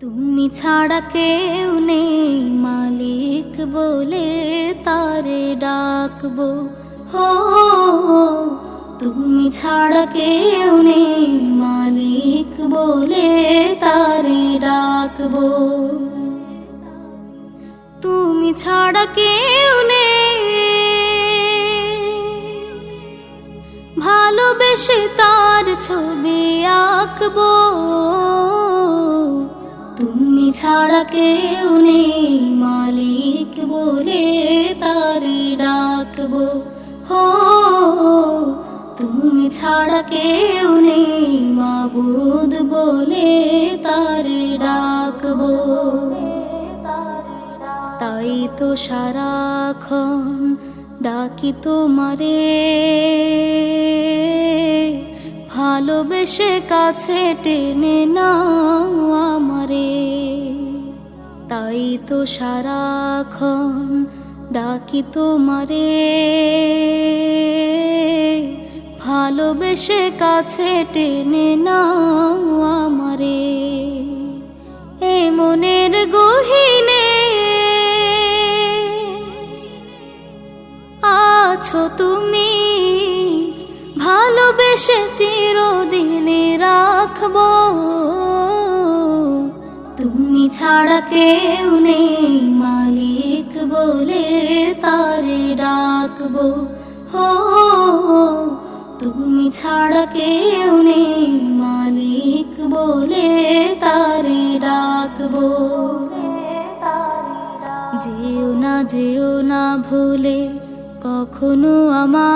তুমি ছাড়া কেউ নেই মালিক বলে তারে ডাকবো। হো তুমি ছাড়া কেউ নেই মালিক বলে তারে ডাকবো। তুমি ছাড়া কেউ নেই ভালোবেসে তার ছবি আঁকবো। তুমি ছাড়া কেউ নেই মালিক বলে তারে ডাকবো। হো তুমি ছাড়া কেউ নেই মাবুদ বলে তারে ডাকবো। তাই তো সারাক্ষণ ডাকি তোমারে, ভালোবেসে কাছে টেনে নাও আমারে। তাই তো সারাক্ষণ ডাকি তোমারে, ভালোবেসে কাছে টেনে নাও আমারে। এ মনের গহীনে আছো তুমি, ভালোবেসে চিরদিনে রাখবো। তুমি ছাড়া কেউ নেই মালিক বলে তারে ডাকবো। হো তুমি ছাড়া কেউ নেই মালিক বলে তারে ডাকবো। যেও না ভুলে কখনো আমায়,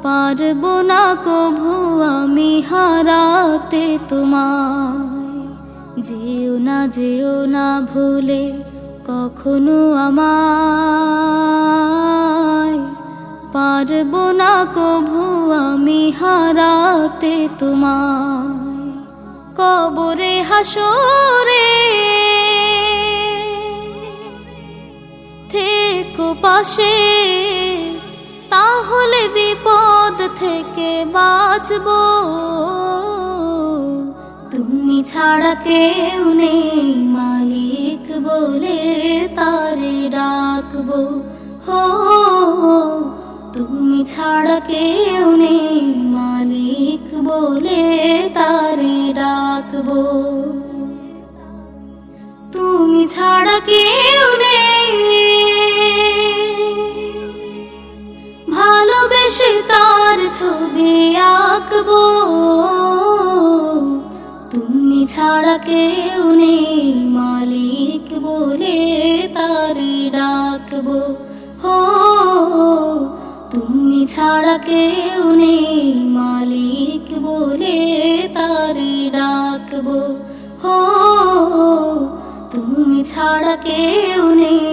পারবো না কভু আমি হারাতে তোমায়। যেও না ভুলে কখনো আমায়, পারবো না কভু আমি হারাতে তোমায়। কবরে হাসরে থেকো পাশে, তাহলে বিপদ থেকে বাঁচবো। তুমি ছাড়া কেউ নেই মালিক বলে তারে ডাকবো। হো তুমি ছাড়া কেউ নেই মালিক বলে তারে ডাকবো। তুমি ছাড়া কেউ নেই ভালোবেসে তার ছবি আঁকবো। তুমি ছাড়া কেউ নেই মালিক বলে তারে ডাকবো। হো তুমি ছাড়া কেউ নেই মালিক বলে তারে ডাকবো। হো তুমি ছাড়া কেউ নেই